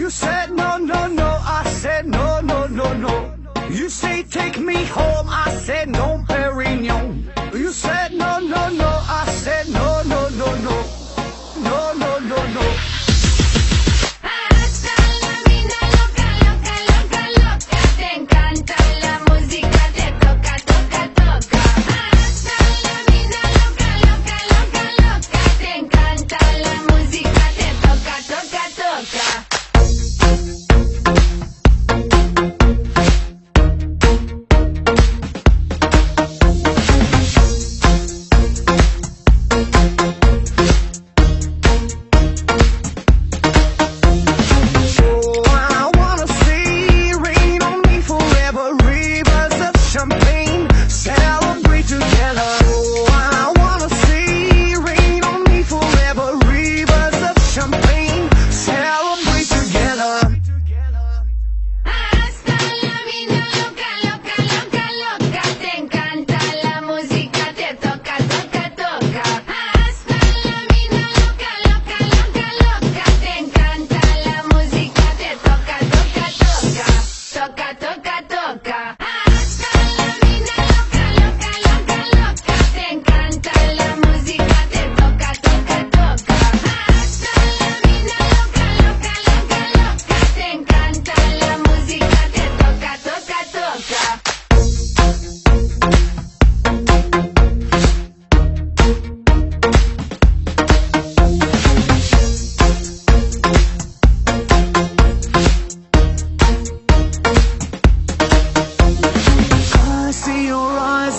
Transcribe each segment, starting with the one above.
You said no, no, no, I said no, no, no, no. You say take me home, I said no, Perignon. You said no, no, no, I said no, no, no, no. No, no, no, no. Hasta la vida loca, loca, loca, loca. Te encanta la música, te toca, toca, toca. Hasta la vida loca, loca, loca, loca. Te encanta la música, te toca, toca, toca.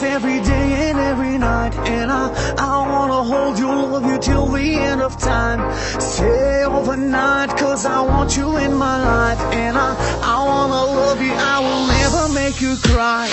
Every day and every night, and I wanna hold you, love you till the end of time. Stay overnight, cause I want you in my life, and I wanna love you, I will never make you cry.